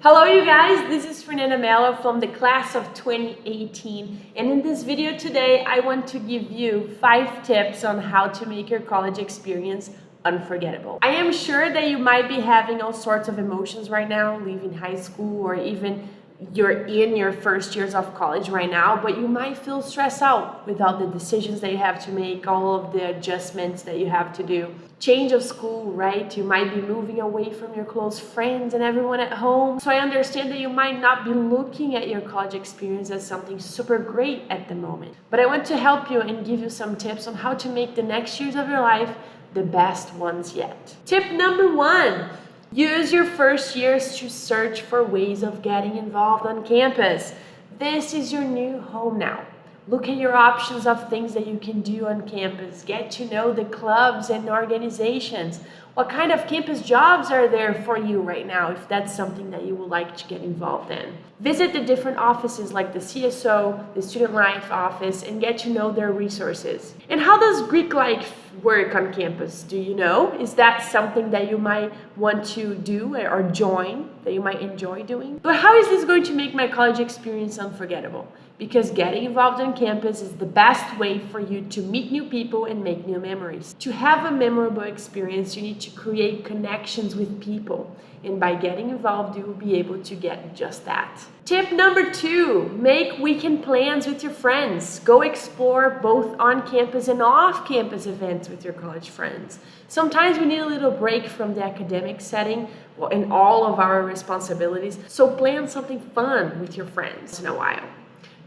Hello you guys, this is Fernanda Melo from the class of 2018, and in this video today I want to give you 5 tips on how to make your college experience unforgettable. I am sure that you might be having all sorts of emotions right now, leaving high school, or even you're in your first years of college right now, but you might feel stressed out with all the decisions that you have to make, all of the adjustments that you have to do. Change of school, right? You might be moving away from your close friends and everyone at home. So I understand that you might not be looking at your college experience as something super great at the moment. But I want to help you and give you some tips on how to make the next years of your life the best ones yet. Tip number 1. Use your first years to search for ways of getting involved on campus. This is your new home now. Look at your options of things that you can do on campus. Get to know the clubs and organizations. What kind of campus jobs are there for you right now if that's something that you would like to get involved in? Visit the different offices like the CSO, the Student Life office, and get to know their resources. And how does Greek life work on campus? Do you know? Is that something that you might want to do or join, that you might enjoy doing? But how is this going to make my college experience unforgettable? Because getting involved on campus is the best way for you to meet new people and make new memories. To have a memorable experience, you need to create connections with people. And by getting involved, you will be able to get just that. Tip number 2, make weekend plans with your friends. Go explore both on-campus and off-campus events with your college friends. Sometimes we need a little break from the academic setting and all of our responsibilities, so plan something fun with your friends in a while.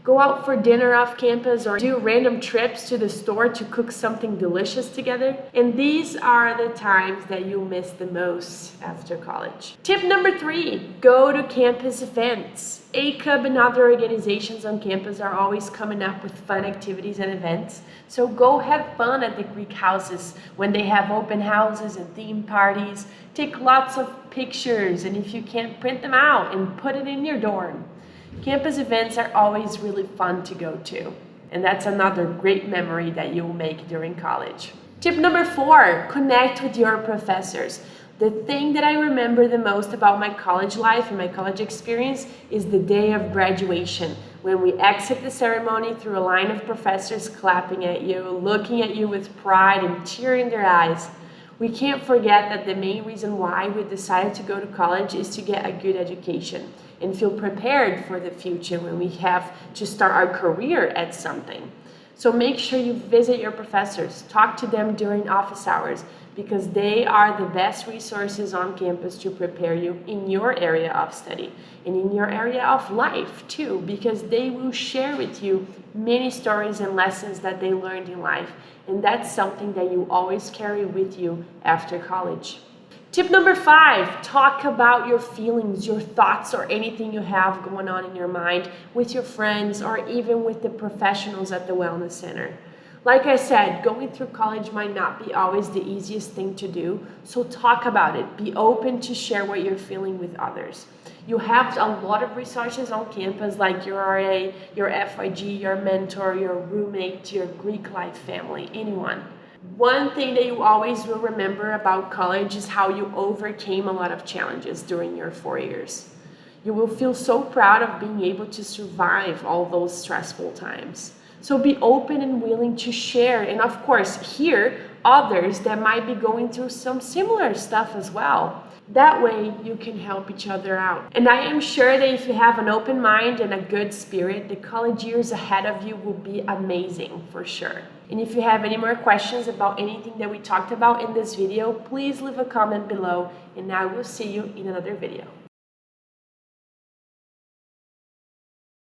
Go out for dinner off campus or do random trips to the store to cook something delicious together. And these are the times that you'll miss the most after college. Tip number 3, go to campus events. ACUB and other organizations on campus are always coming up with fun activities and events. So go have fun at the Greek houses when they have open houses and theme parties. Take lots of pictures, and if you can't, print them out and put it in your dorm. Campus events are always really fun to go to, and that's another great memory that you will make during college. Tip number 4, connect with your professors. The thing that I remember the most about my college life and my college experience is the day of graduation, when we exit the ceremony through a line of professors clapping at you, looking at you with pride and tear in their eyes. We can't forget that the main reason why we decided to go to college is to get a good education and feel prepared for the future when we have to start our career at something. So make sure you visit your professors, talk to them during office hours, because they are the best resources on campus to prepare you in your area of study and in your area of life too, because they will share with you many stories and lessons that they learned in life, and that's something that you always carry with you after college. Tip number 5, talk about your feelings, your thoughts, or anything you have going on in your mind with your friends or even with the professionals at the Wellness Center. Like I said, going through college might not be always the easiest thing to do, so talk about it. Be open to share what you're feeling with others. You have a lot of resources on campus like your RA, your FYG, your mentor, your roommate, your Greek life family, anyone. One thing that you always will remember about college is how you overcame a lot of challenges during your 4 years. You will feel so proud of being able to survive all those stressful times. So be open and willing to share, and of course hear others that might be going through some similar stuff as well. That way you can help each other out. And I am sure that if you have an open mind and a good spirit, the college years ahead of you will be amazing for sure. And if you have any more questions about anything that we talked about in this video, please leave a comment below, and I will see you in another video.